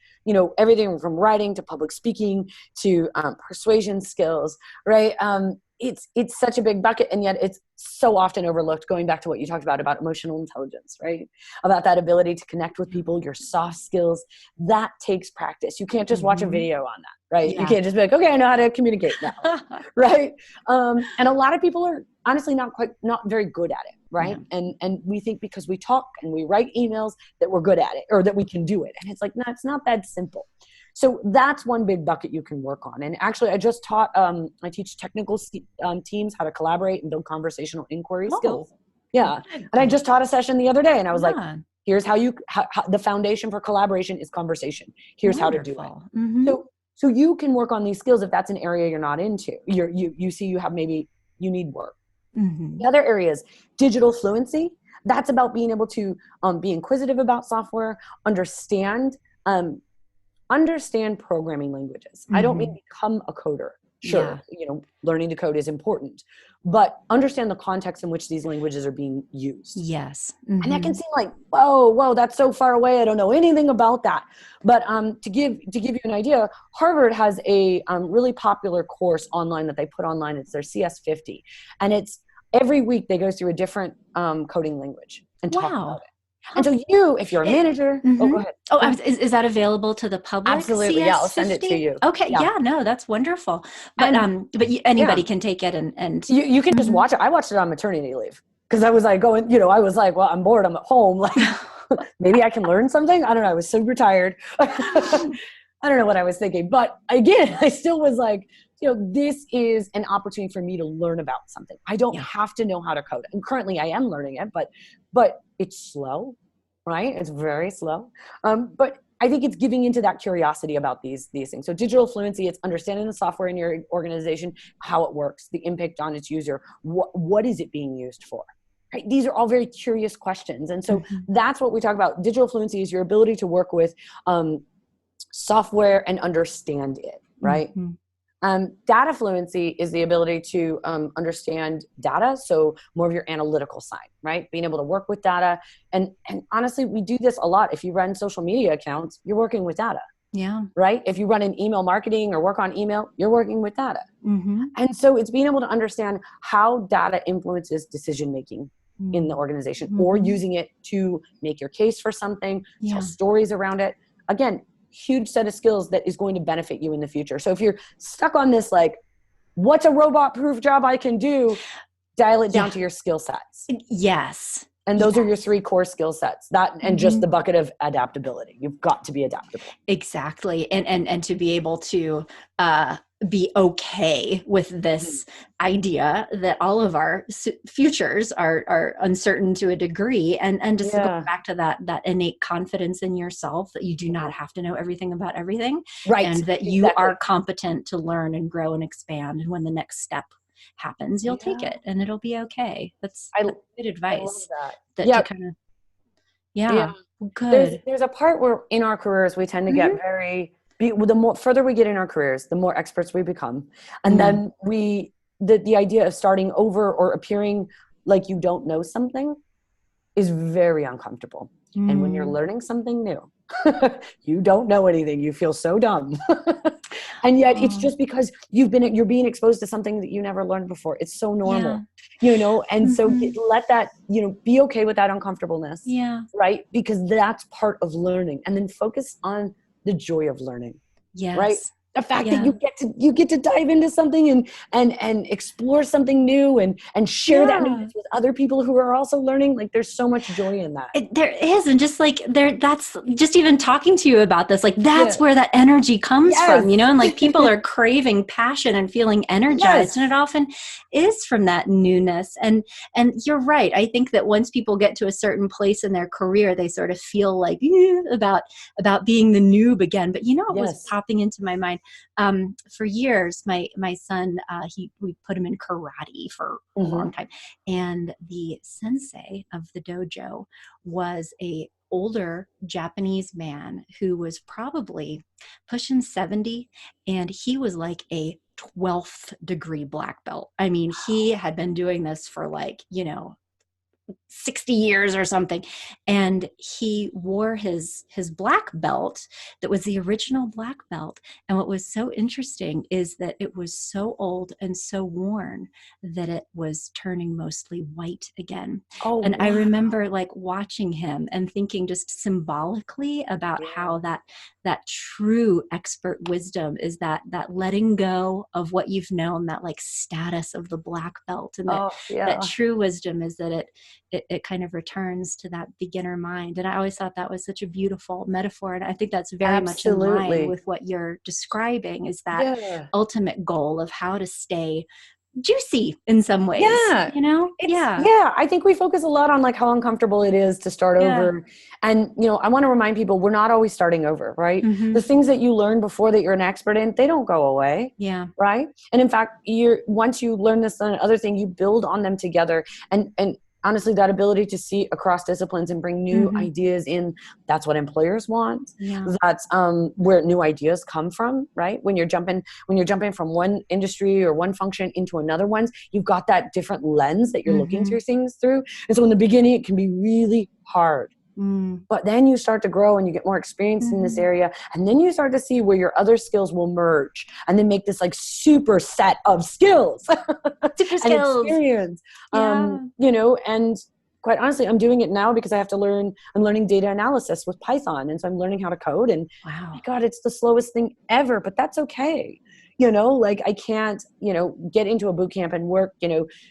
everything from writing to public speaking to persuasion skills, right? It's such a big bucket, and yet it's so often overlooked. Going back to what you talked about emotional intelligence, right? About that ability to connect with people, your soft skills, that takes practice. You can't just watch a Hmm. video on that, right? You Yeah. can't just be like, okay, I know how to communicate now, right? And a lot of people are honestly not very good at it, right? Yeah. And we think because we talk and we write emails that we're good at it, or that we can do it, and it's like, no, it's not that simple. So that's one big bucket you can work on. And actually, I just taught, I teach technical teams how to collaborate and build conversational inquiry Oh, skills. Yeah. And I good. just taught a session the other day, and I was like, Yeah. here's how the foundation for collaboration is conversation. Here's how to do it. Wonderful. Hmm. So you can work on these skills if that's an area you're not into. You see you have, maybe you need work. The Hmm. other areas, digital fluency. That's about being able to be inquisitive about software, understand um, understand programming languages. I don't mean Hmm. become a coder. Sure, Yeah. learning to code is important, but understand the context in which these languages are being used. Yes. And that can Mm-hmm. seem like, whoa, that's so far away. I don't know anything about that. But to give you an idea, Harvard has a really popular course online that they put online. It's their CS50, and it's every week they go through a different coding language and talk about Wow. it. And Huh. so if you're a It, manager, oh, mhm. go ahead. Oh, Go ahead. is that available to the public? Absolutely, yeah. I'll send it to CS50? you. Okay, Yeah, yeah, no, that's wonderful. But and anybody yeah, can take it and you can just mhm. watch it. I watched it on maternity leave because I was like I was like, well, I'm bored. I'm at home. Like, maybe I can learn something. I don't know. I was super tired. I don't know what I was thinking, but again, I still was like, this is an opportunity for me to learn about something. I don't Yeah. have to know how to code. And currently I am learning it, but it's slow, right? It's very slow. But I think it's giving into that curiosity about these things. So digital fluency, it's understanding the software in your organization, how it works, the impact on its user, what is it being used for? Right? These are all very curious questions. And so Mhm. that's what we talk about. Digital fluency is your ability to work with software and understand it, right? Mhm. Data fluency is the ability to understand data, so more of your analytical side, right? Being able to work with data. And honestly, we do this a lot. If you run social media accounts, you're working with data, Yeah. right? If you run an email marketing or work on email, you're working with data. Mhm. And so it's being able to understand how data influences decision making in the organization, or Mhm. using it to make your case for something, tell Yeah. stories around it. Again, huge set of skills that is going to benefit you in the future. So if you're stuck on this, like, what's a robot proof job I can do, dial it down Yeah. to your skill sets. Yes. And those are your Yes. 3 core skill sets, that and just the Mhm. bucket of adaptability. You've got to be adaptable. Exactly. And to be able to uh, be okay with Mhm. this idea that all of our futures are uncertain to a degree, and just go Yeah. back to that innate confidence in yourself that you do not Mhm. have to know everything about everything, Right. and that you Exactly. are competent to learn and grow and expand. And when the next step happens, you'll take Yeah. it and it'll be okay. I That's good I love advice. that. That to Yeah. kind of, Yeah. yeah, There's good. there's a part where in our careers we tend to get Hmm. very the more further we get in our careers, the more experts we become. And Mm, then the idea of starting over or appearing like you don't know something is very uncomfortable. And when you're mm. learning something new, you don't know anything. You feel so dumb. And yet it's Oh, just because you're being exposed to something that you never learned before. It's so yeah. normal, and so Hmm. let that, be okay with that uncomfortableness, Yeah. right? Because that's part of learning, and then focus on the joy of learning, right? Yes. The fact that Yeah. you get to dive into something and explore something new and share that Yeah. newness with other people who are also learning. Like, there's so much joy in that. There is, and just like there, that's just even talking to you about this, like that's Yeah. where that energy comes from, Yes. and like people are craving passion and feeling energized, and Yes. it often is from that newness. And you're right. I think that once people get to a certain place in their career, they sort of feel like about being the noob again. But what was Yes. popping into my mind for years, my son, we put him in karate for a long Hmm. time, and the sensei of the dojo was a older Japanese man who was probably pushing 70, and he was like a 12th degree black belt. I mean, he had been doing this for like, 60 years or something, and he wore his black belt that was the original black belt. And what was so interesting is that it was so old and so worn that it was turning mostly white again. Oh, And I wow. remember like watching him and thinking just symbolically about Yeah. how that true expert wisdom is that letting go of what you've known, that like status of the black belt, and that Oh, that yeah. true wisdom is that it kind of returns to that beginner mind. And I always thought that was such a beautiful metaphor. And I think that's very much in line Absolutely. with what you're describing, is that Yeah. ultimate goal of how to stay juicy in some ways, Yeah. Yeah. I think we focus a lot on like how uncomfortable it is to start Yeah. over. And, I want to remind people we're not always starting over, right? The Mm-hmm. things that you learned before that you're an expert in, they don't go away, Yeah. right? And in fact, once you learn this other thing, you build on them together. And honestly, that ability to see across disciplines and bring new Mm-hmm. ideas in, that's what employers want. Yeah. That's where new ideas come from, right? When you're jumping from one industry or one function into another one, you've got that different lens that you're looking Mm-hmm. through things through. And so in the beginning, it can be really hard. Mm. But then you start to grow and you get more experience in this Mm-hmm. area. And then you start to see where your other skills will merge and then make this like super set of skills Super and skills. experience. Yeah. And quite honestly, I'm doing it now because I have to I'm learning data analysis with Python. And so I'm learning how to code. And my Wow. God, it's the slowest thing ever, but that's okay. Like I can't, get into a boot camp and work,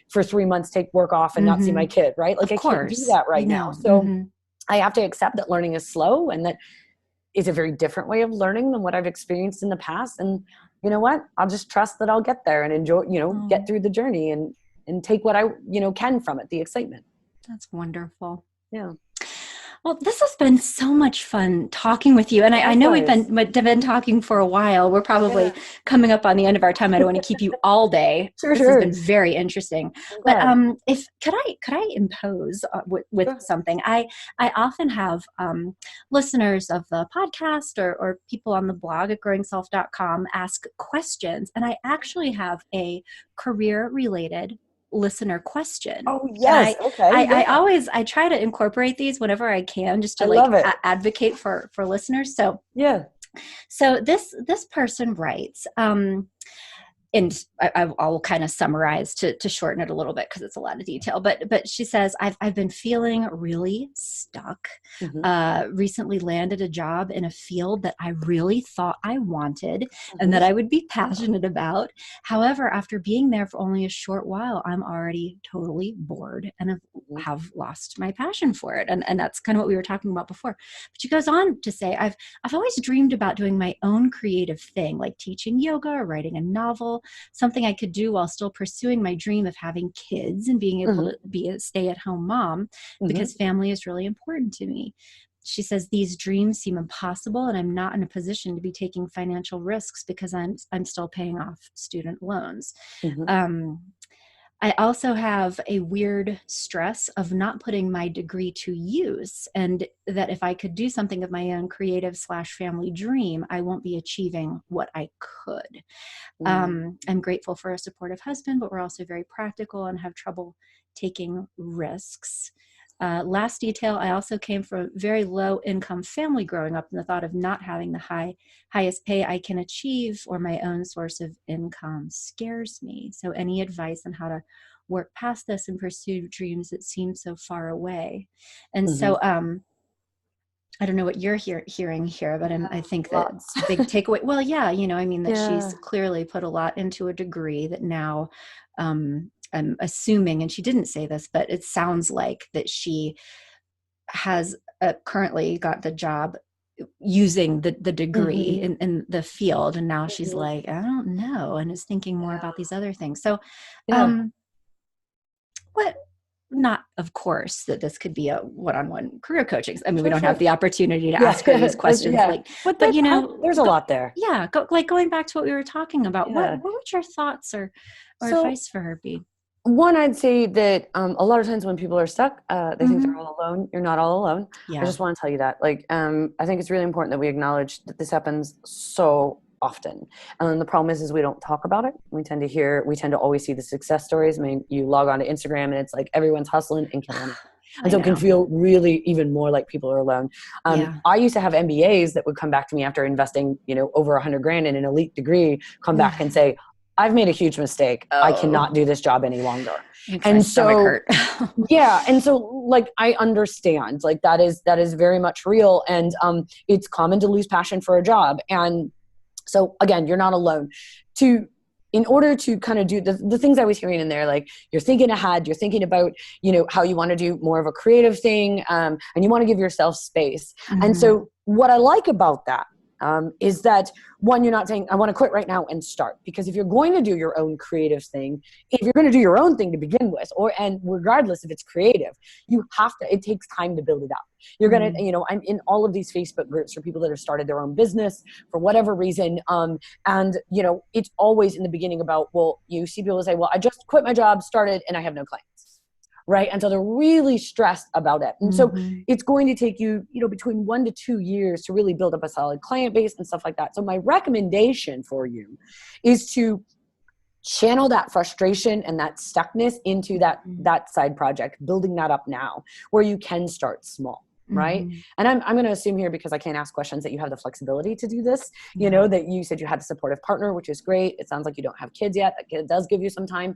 for 3 months, take work off and not see Mm-hmm. my kid, right? Like Of I can't do course. that I right now. know. So Mm-hmm. I have to accept that learning is slow and that it's a very different way of learning than what I've experienced in the past. And you know what? I'll just trust that I'll get there and enjoy, get Oh, through the journey and take what I, can from it, the excitement. that's wonderful. Yeah. Well, this has been so much fun talking with you. And I know Likewise. we've been talking for a while. We're Yeah. probably coming up on the end of our time. I don't want to keep you all day. Sure, This has sure. been very interesting. I'm But glad. if could I impose with Sure. something? I often have listeners of the podcast or people on the blog at growingself.com ask questions, and I actually have a career related listener question. Oh, And yes. Okay. I Yeah. always I try to incorporate these whenever I can, just I to like love it. advocate for listeners. Yeah. So this person writes, and I'll kind of summarize to shorten it a little bit because it's a lot of detail. But she says, I've been feeling really stuck. Mm-hmm. Recently landed a job in a field that I really thought I wanted and Mm-hmm. that I would be passionate about. However, after being there for only a short while, I'm already totally bored and Mm-hmm. have lost my passion for it. And that's kind of what we were talking about before. But she goes on to say, I've always dreamed about doing my own creative thing, like teaching yoga or writing a novel, something I could do while still pursuing my dream of having kids and being able Mm-hmm. to be a stay-at-home mom, because Mm-hmm. family is really important to me. She says these dreams seem impossible and I'm not in a position to be taking financial risks because I'm still paying off student loans. Mm-hmm. Um, I also have a weird stress of not putting my degree to use, and that if I could do something of my own creative slash family dream, I won't be achieving what I could. I'm grateful for a supportive husband, but we're also very practical and have trouble taking risks. Last detail, I also came from a very low income family growing up, and the thought of not having the highest pay I can achieve or my own source of income scares me. So any advice on how to work past this and pursue dreams that seem so far away? And Mm-hmm. so I don't know what you're hearing here, but I think that Lots. big takeaway. Well, yeah, I mean that she's Yeah. clearly put a lot into a degree that now I'm assuming, and she didn't say this, but it sounds like that she has currently got the job using the degree Mm-hmm. in the field. And now she's Mm-hmm. like, I don't know, and is thinking more Yeah. about these other things. So, Yeah. um, what not of course that this could be a one-on-one career coaching. I mean, we Sure, don't have sure. the opportunity to Yeah. ask her these questions Yeah. like, But but there's a lot there. yeah, like going back to what we were talking about, Yeah. what would your thoughts or So advice for her be? one, I'd say that a lot of times when people are stuck, they think they're Mm-hmm. all alone. You're not all alone. I Yeah. just want to tell you that. Like, I think it's really important that we acknowledge that this happens so often. And the problem is we don't talk about it. We tend to always see the success stories. I mean, you log on to Instagram and it's like everyone's hustling and killing it. And I so it can know. feel really even more like people are alone. Yeah. I used to have MBAs that would come back to me after investing, over 100 grand in an elite degree, come back and say, I've made a huge mistake. I Oh, cannot do this job any longer. makes my And stomach so, hurt. yeah. And so like, I understand like that is very much real. And it's common to lose passion for a job. And so again, you're not alone. In order to kind of do the things I was hearing in there, like you're thinking ahead, you're thinking about, how you want to do more of a creative thing, and you want to give yourself space. And Mm-hmm. so what I like about that is that one, you're not saying I want to quit right now and start, because if you're going to do your own creative thing, if you're going to do your own thing to begin with, and regardless if it's creative, you have to, it takes time to build it up. You're going to, I'm in all of these Facebook groups for people that have started their own business for whatever reason. And it's always in the beginning about, well, you see people say, well, I just quit my job, started, and I have no clients. right? And so they're really stressed about it. And so Mm-hmm. it's going to take you, between 1 to 2 years to really build up a solid client base and stuff like that. So my recommendation for you is to channel that frustration and that stuckness into that side project, building that up now where you can start small. Right. Mm-hmm. And I'm going to assume here, because I can't ask questions, that you have the flexibility to do this, Yeah. that you said you had a supportive partner, which is great. It sounds like you don't have kids yet. That does give you some time.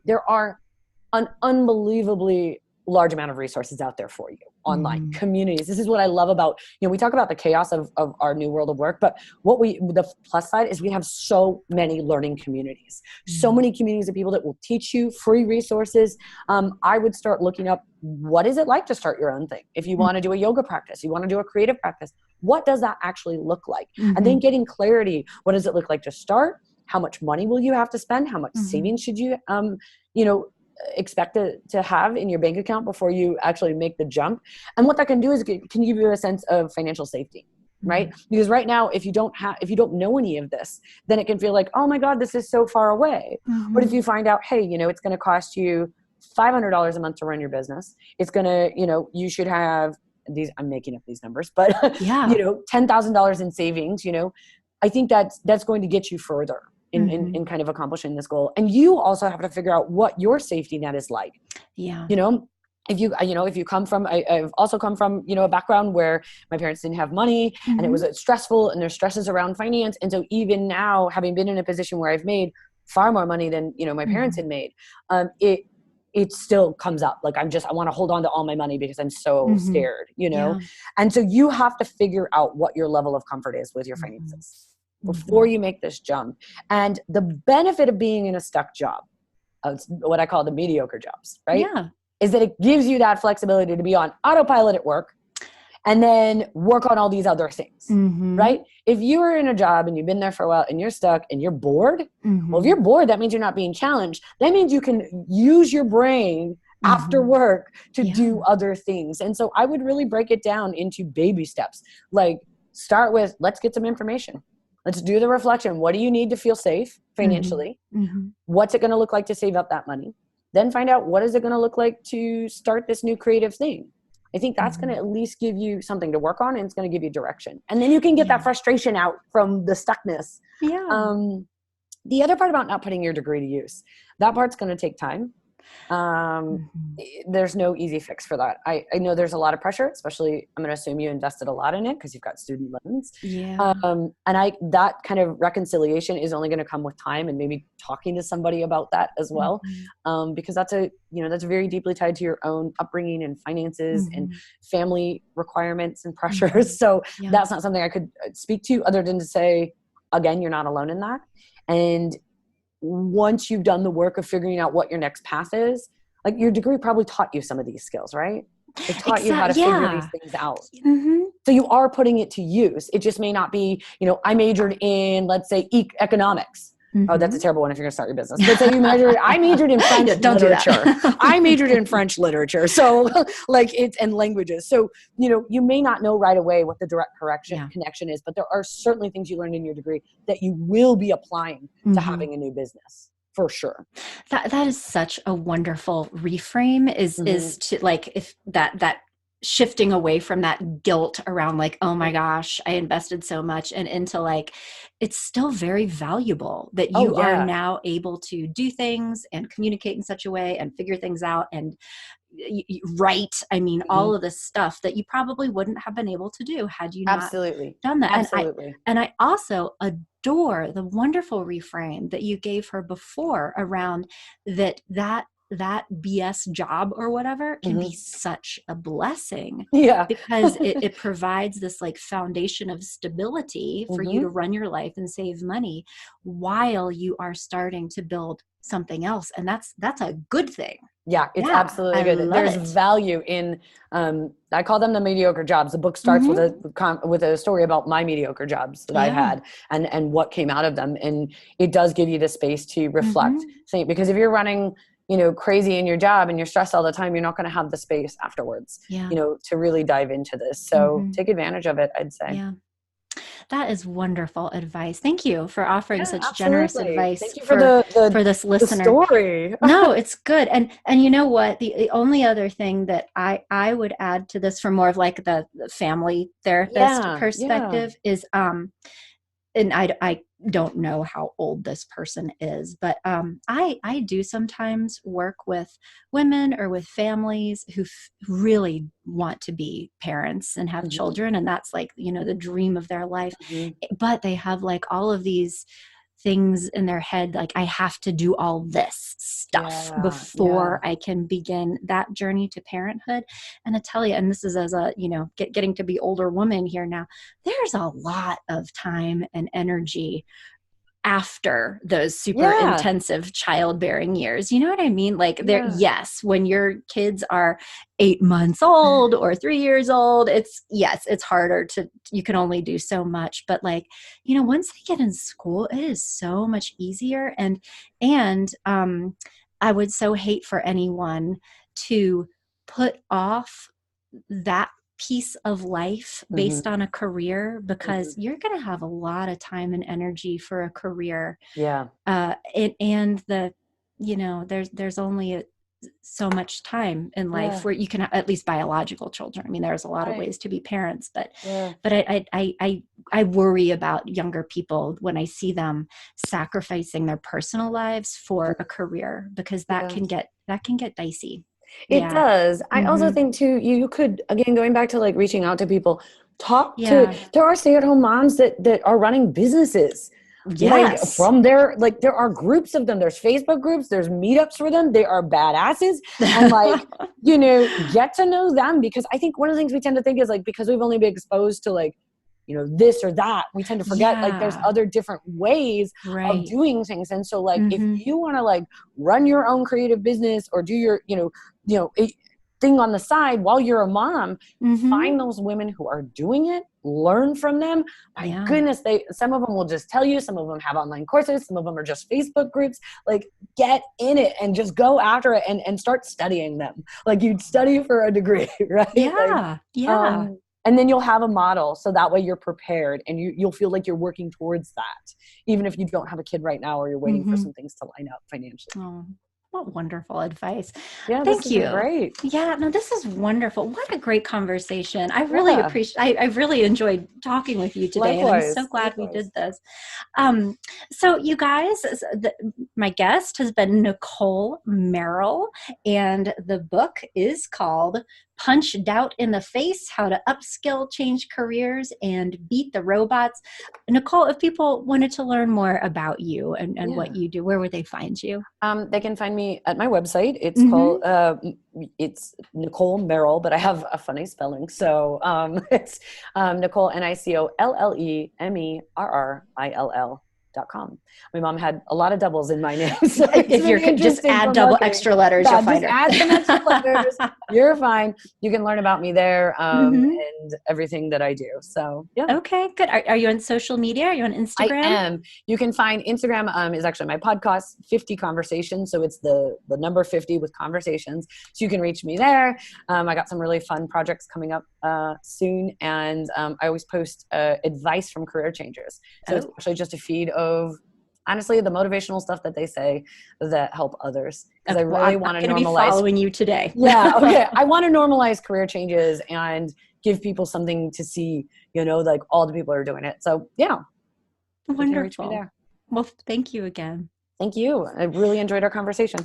There are an unbelievably large amount of resources out there for you online, Mm-hmm. communities. This is what I love about, we talk about the chaos of our new world of work, but the plus side is we have so many learning communities, so many communities of people that will teach you free resources. I would start looking up, what is it like to start your own thing? If you want to do a yoga practice, you want to do a creative practice, what does that actually look like? Mm-hmm. And then getting clarity. What does it look like to start? How much money will you have to spend? How much savings should you, expect to have in your bank account before you actually make the jump? And what that can do is can give you a sense of financial safety, right? Because right now, if you don't know any of this, then it can feel like, oh my God, this is so far away. But if you find out, hey, it's going to cost you $500 a month to run your business, it's going to, you should have these, I'm making up these numbers, but Yeah. $10,000 in savings, I think that's going to get you further in kind of accomplishing this goal. And you also have to figure out what your safety net is like. Yeah. If you come from, I've also come from, a background where my parents didn't have money and it was stressful, and there's stresses around finance. And so even now, having been in a position where I've made far more money than, my parents had made, it still comes up. Like, I want to hold on to all my money because I'm so scared, Yeah. And so you have to figure out what your level of comfort is with your finances before you make this jump. And the benefit of being in a stuck job, what I call the mediocre jobs, right? Yeah. Is that it gives you that flexibility to be on autopilot at work and then work on all these other things, right? If you are in a job and you've been there for a while and you're stuck and you're bored, well, if you're bored, that means you're not being challenged. That means you can use your brain after work to do other things. And so I would really break it down into baby steps. Like, start with, let's get some information. Let's do the reflection. What do you need to feel safe financially? What's it going to look like to save up that money? Then find out, what is it going to look like to start this new creative thing? I think that's going to at least give you something to work on, and it's going to give you direction. And then you can get that frustration out from the stuckness. Yeah. The other part about not putting your degree to use, that part's going to take time. There's no easy fix for that. I know there's a lot of pressure, especially, I'm going to assume you invested a lot in it because you've got student loans. Yeah. And that kind of reconciliation is only going to come with time, and maybe talking to somebody about that as well. Because that's very deeply tied to your own upbringing and finances and family requirements and pressures. So that's not something I could speak to, other than to say, again, you're not alone in that. And once you've done the work of figuring out what your next path is, like, your degree probably taught you some of these skills, right? It taught you how to figure these things out. So you are putting it to use. It just may not be, I majored in, let's say, economics. Oh, that's a terrible one if you're going to start your business. Let's say I majored in French literature. I majored in French literature. So and languages. So, you may not know right away what the direct connection is, but there are certainly things you learned in your degree that you will be applying to having a new business. For sure. That is such a wonderful reframe, is to, like, if that shifting away from that guilt around, like, oh my gosh, I invested so much, and into, like, it's still very valuable that you are now able to do things and communicate in such a way and figure things out and write. I mean, all of this stuff that you probably wouldn't have been able to do had you not done that. Absolutely. And I also adore the wonderful reframe that you gave her before around that BS job or whatever can be such a blessing. Because it provides this, like, foundation of stability for you to run your life and save money while you are starting to build something else. And that's a good thing. Yeah, it's absolutely good. There's value in, I call them the mediocre jobs. The book starts with a story about my mediocre jobs that I had and what came out of them. And it does give you the space to reflect. Because if you're running, crazy in your job and you're stressed all the time, you're not going to have the space afterwards, to really dive into this. So take advantage of it, I'd say. Yeah. That is wonderful advice. Thank you for offering Yeah, such generous absolutely. advice Thank you for for this the listener. story. No, it's good. And you know what? The only other thing that I would add to this from more of like the family therapist Yeah, yeah. perspective is and I don't know how old this person is, but I do sometimes work with women or with families who really want to be parents and have Hmm. children, and that's like, you know, the dream of their life. Hmm. But they have like all of these things in their head, like I have to do all this stuff Yeah, yeah. before I can begin that journey to parenthood. And I tell you, and this is as a, you know, getting to be older woman here now, there's a lot of time and energy after those super Yeah, intensive childbearing years. You know what I mean? Like there, yeah. yes, when your kids are 8 months old or 3 years old, it's yes, it's harder to, you can only do so much. But like, you know, once they get in school, it is so much easier. And I would so hate for anyone to put off that piece of life Hmm. based on a career, Hmm. because you're going to have a lot of time and energy for a career. Yeah, And the, you know, there's only so much time in life yeah. where you can at least biological children. I mean, there's a lot of Right. ways to be parents, but Yeah. but I worry about younger people when I see them sacrificing their personal lives for a career, because Yeah. that can get dicey. It Yeah. does. I also Hmm. think too, you could, again, going back to like reaching out to people, talk to, Yeah. there are stay-at-home moms that are running businesses. Like Yes. from there, like there are groups of them. There's Facebook groups, there's meetups for them. They are badasses. And like, get to know them, because I think one of the things we tend to think is like, because we've only been exposed to like, this or that, we tend to forget like there's Yeah. other different ways of Right. doing things. And so like, if Hmm. you want to like run your own creative business or do your, thing on the side while you're a mom, Hmm. find those women who are doing it, learn from them. My Yeah. goodness, some of them will just tell you, some of them have online courses, some of them are just Facebook groups. Like, get in it and just go after it and start studying them like you'd study for a degree. Right? Like, Yeah. Yeah. and then you'll have a model, so that way you're prepared and you'll feel like you're working towards that, even if you don't have a kid right now or you're waiting for Hmm. some things to line up financially. Oh, what wonderful advice. Yeah, this Thank has been you. great. Yeah, no, this is wonderful. What a great conversation. I really Yeah, appreciate, I really enjoyed talking with you today, and I'm so likewise, glad we likewise. did this. Um, so you guys, my guest has been Nicolle Merrill, and the book is called Punch Doubt in the Face: How to Upskill, Change Careers, and Beat the Robots. Nicolle, if people wanted to learn more about you and what Yeah. you do, where would they find you? They can find me at my website. It's called, Mm-hmm. it's Nicolle Merrill, but I have a funny spelling. So it's Nicolle, NICOLLEMERRILL.com. My mom had a lot of doubles in my name, so it's If been you're just interesting add for double marketing. extra letters, you'll Yeah, find just her. add some extra letters. You're fine. You can learn about me there, Hmm. and everything that I do. So yeah. Okay, good. Are you on social media? Are you on I Instagram? am. You can find Instagram is actually my podcast, 50 Conversations. So it's the number 50 with conversations. So you can reach me there. I got some really fun projects coming up soon. And I always post advice from career changers. So it's Oh, actually just a feed of, honestly, the motivational stuff that they say that help others. Because I okay. Well, really I'm want to going to be normalize. following you today. Yeah. Okay. I want to normalize career changes and give people something to see, like all the people are doing it. So yeah, you can reach me Wonderful. there. Well, thank you again. Thank you. I really enjoyed our conversation.